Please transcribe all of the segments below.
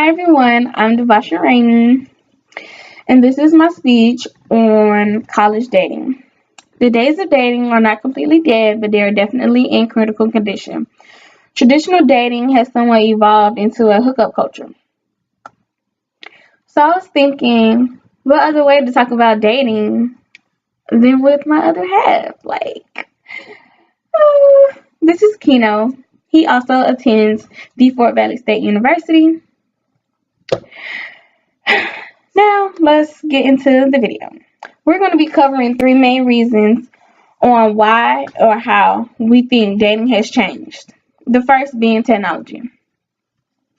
Hi everyone, I'm Devasha Rainey, and this is my speech on college dating. The days of dating are not completely dead, but they are definitely in critical condition. Traditional dating has somewhat evolved into a hookup culture. So I was thinking, what other way to talk about dating than with my other half? This is Kino. He also attends the Fort Valley State University. Now, let's get into the video. We're going to be covering three main reasons on why or how we think dating has changed. The first being technology.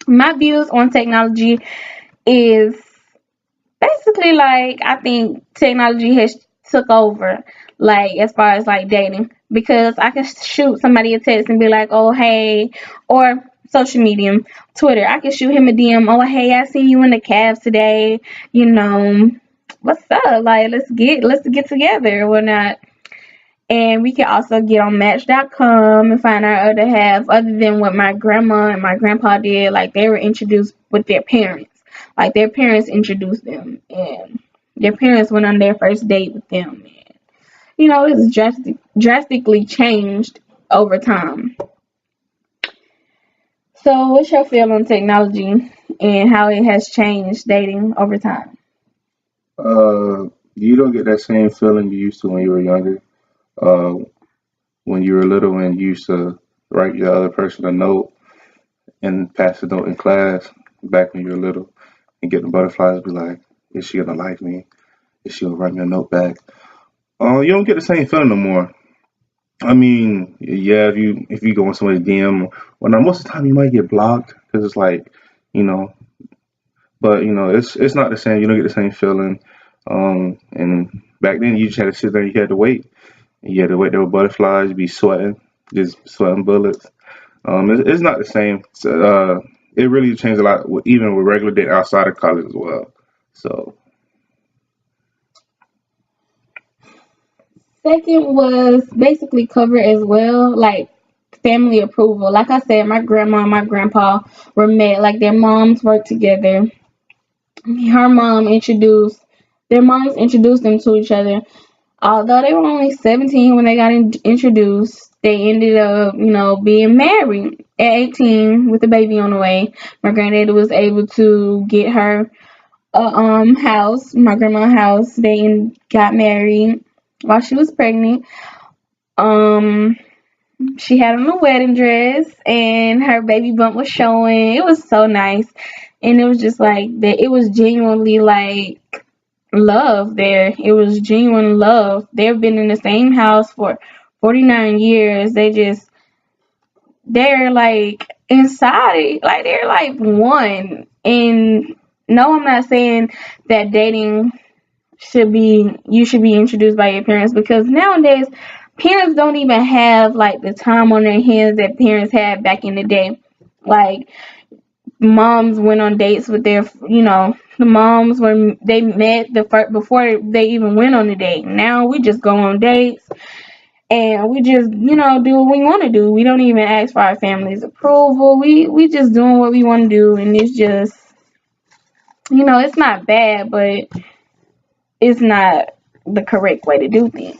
My views on technology is basically I think technology has took over as far as dating, because I can shoot somebody a text and be like, oh hey, or social media, Twitter, I can shoot him a DM, oh hey, I see you in the Cavs today, you know, what's up, let's get together or whatnot. And we can also get on Match.com and find our other half, other than what my grandma and my grandpa did. They were introduced with their parents. Their parents introduced them, and their parents went on their first date with them. And, it's drastically changed over time. So, what's your feel on technology and how it has changed dating over time? You don't get that same feeling you used to when you were younger. Uh, when you were little and you used to write your other person a note and pass the note in class back when you were little and get the butterflies, be like, is she gonna like me? Is she gonna write me a note back? You don't get the same feeling no more. I mean, yeah, if you go on somebody's DM, well, now most of the time you might get blocked because it's you know, but it's not the same. You don't get the same feeling. And back then you just had to sit there. You had to wait. You had to wait. There were butterflies. You'd be sweating, just sweating bullets. It's not the same. So, it really changed a lot, even with regular dating outside of college as well. So, Second was basically covered as well, family approval. Like I said, my grandma and my grandpa were met, their moms worked together. Her mom introduced Their moms introduced them to each other. Although they were only 17 when they got introduced, they ended up, being married at 18 with a baby on the way. My granddaddy was able to get her a house, my grandma's house. They got married while she was pregnant. Um, she had on a wedding dress and her baby bump was showing. It was so nice, and it was just like that. It was genuinely love there. It was genuine love. They've been in the same house for 49 years. They're inside, they're one. And no, I'm not saying that dating you should be introduced by your parents, because nowadays parents don't even have the time on their hands that parents had back in the day. Like moms went on dates with the moms when they met the first before they even went on the date. Now we just go on dates and we just do what we want to do. We don't even ask for our family's approval. We just doing what we want to do, and it's just it's not bad, but it's not the correct way to do things.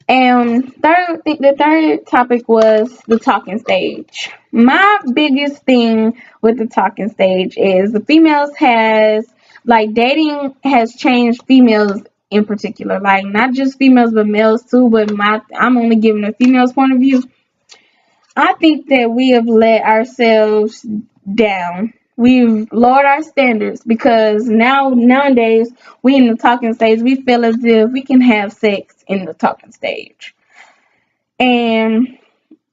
And the third topic was the talking stage. My biggest thing with the talking stage is the females has dating has changed females in particular, not just females but males too. But I'm only giving a female's point of view. I think that we have let ourselves down. We've lowered our standards because nowadays we in the talking stage. We feel as if we can have sex in the talking stage, and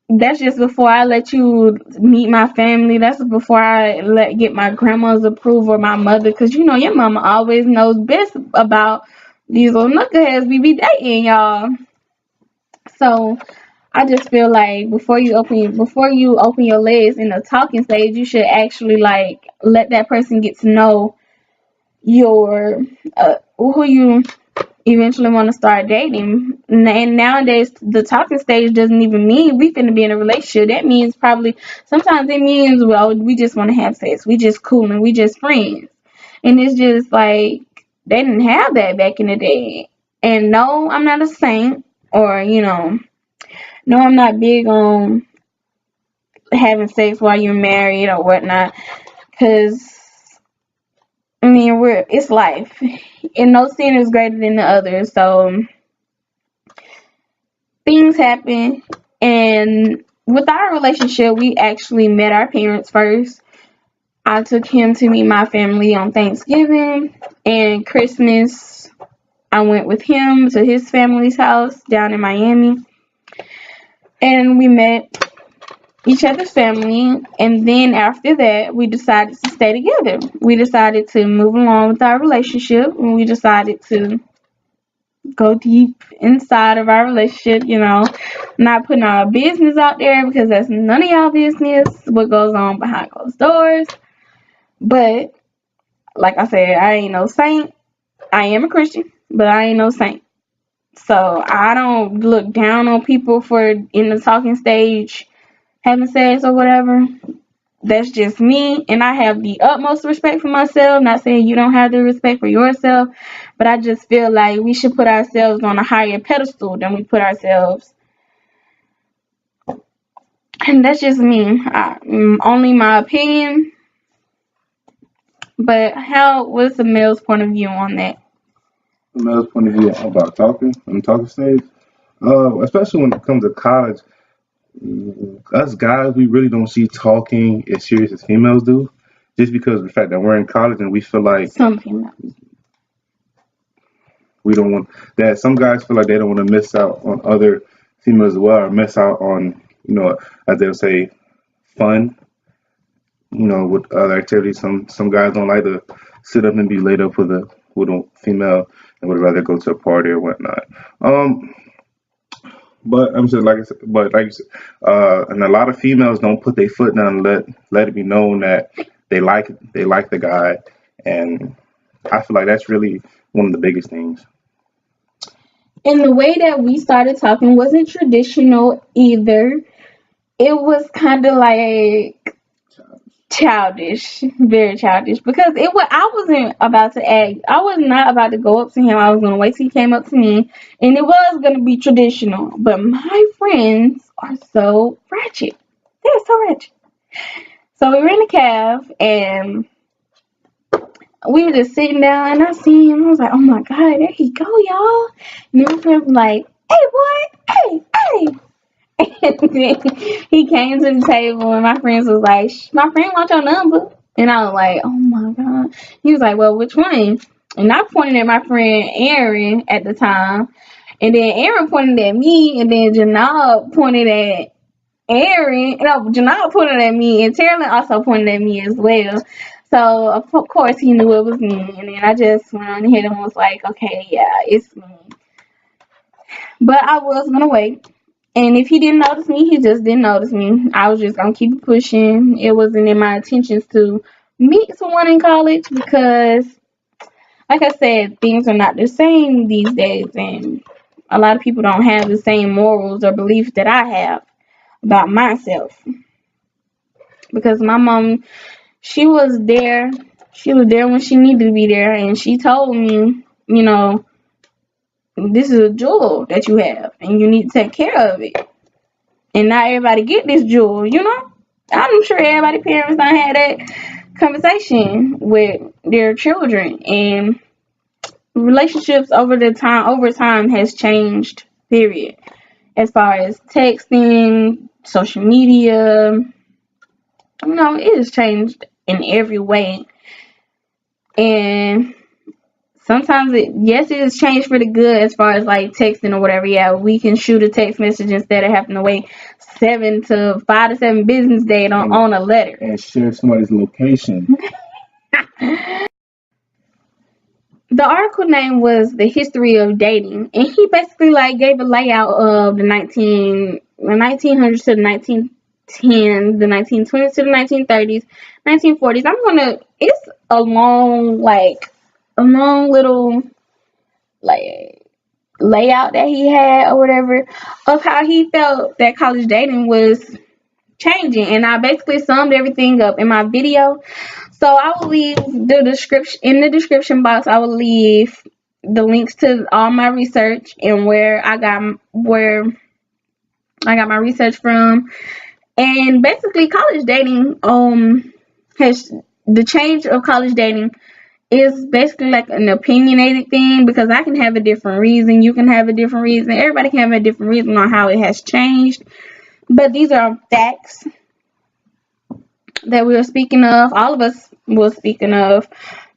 that's just before I let you meet my family. That's before I get my grandma's approval or my mother, because your mama always knows best about these little knuckleheads we be dating, y'all. So I just feel like before you open your legs in the talking stage, you should actually let that person get to know your who you eventually want to start dating. And nowadays, the talking stage doesn't even mean we finna be in a relationship. That means probably sometimes it means, well, we just want to have sex. We just cool and we just friends. And it's just like they didn't have that back in the day. And no, I'm not a saint, or no, I'm not big on having sex while you're married or whatnot. Cause I mean, it's life, and no sin is greater than the other. So things happen, and with our relationship, we actually met our parents first. I took him to meet my family on Thanksgiving, and Christmas I went with him to his family's house down in Miami, and we met each other's family. And then after that, we decided to stay together. We decided to move along with our relationship, and we decided to go deep inside of our relationship, not putting our business out there because that's none of y'all business what goes on behind closed doors. But like I said, I ain't no saint. I am a Christian, but I ain't no saint. So I don't look down on people for in the talking stage having sex or whatever. That's just me, and I have the utmost respect for myself. Not saying you don't have the respect for yourself, but I just feel like we should put ourselves on a higher pedestal than we put ourselves. And that's just me. Only my opinion. But what's the male's point of view on that? The male's point of view about talking on the talking stage, especially when it comes to college, us guys, we really don't see talking as serious as females do, just because of the fact that we're in college and we feel like Some females. we don't want that. Some guys feel like they don't want to miss out on other females as well, or miss out on, as they'll say, fun, with other activities. Some guys don't like to sit up and be laid up with a female and would rather go to a party or whatnot. But I'm just like I said, but like you said, and a lot of females don't put their foot down and let it be known that they like the guy, and I feel like that's really one of the biggest things. And the way that we started talking wasn't traditional either. It was kind of like childish, very childish, because I wasn't about to act. I was not about to go up to him. I was gonna wait till he came up to me, and it was gonna be traditional. But my friends are so ratchet. They're so ratchet. So we were in a cab, and we were just sitting down, and I seen him. I was like, "Oh my god, there he go, y'all!" And then my friend was like, "Hey, boy, hey, hey." And then he came to the table, and my friends was like, "My friend wants your number." And I was like, "Oh my god." He was like, "Well, which one?" And I pointed at my friend Aaron at the time, and then Aaron pointed at me, and then Janab pointed at Aaron. No, Janab pointed at me, and Terrell also pointed at me as well. So of course he knew it was me, and then I just went on ahead and was like, "Okay, yeah, it's me." But I was gonna wait. And if he didn't notice me, he just didn't notice me. I was just gonna keep it pushing. It wasn't in my intentions to meet someone in college because, like I said, things are not the same these days, and a lot of people don't have the same morals or beliefs that I have about myself. Because my mom, she was there. She was there when she needed to be there, and she told me, this is a jewel that you have, and you need to take care of it. And not everybody get this jewel. I'm sure everybody parents don't have that conversation with their children, and relationships over time has changed. Period. As far as texting, social media, it has changed in every way. And sometimes it has changed for the good as far as like texting or whatever. Yeah, we can shoot a text message instead of having to wait 5 to 7 business days on a letter. And share somebody's location. The article name was The History of Dating, and he basically like gave a layout of the 1900s to the 1910s, the 1920s to the 1930s, 1940s. It's a long little like layout that he had or whatever of how he felt that college dating was changing, and I basically summed everything up in my video. So I will leave the description in the description box. I will leave the links to all my research and where I got my research from. And basically, college dating has the change of college dating is basically like an opinionated thing, because I can have a different reason, you can have a different reason, everybody can have a different reason on how it has changed. But these are facts that we were speaking of. All of us were speaking of.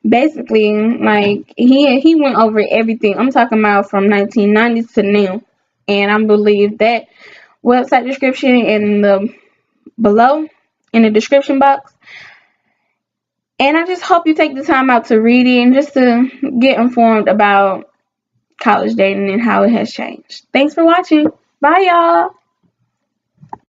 Basically, like he went over everything. I'm talking about from 1990s to now, and I believe that website description in the below in the description box. And I just hope you take the time out to read it and just to get informed about college dating and how it has changed. Thanks for watching. Bye, y'all.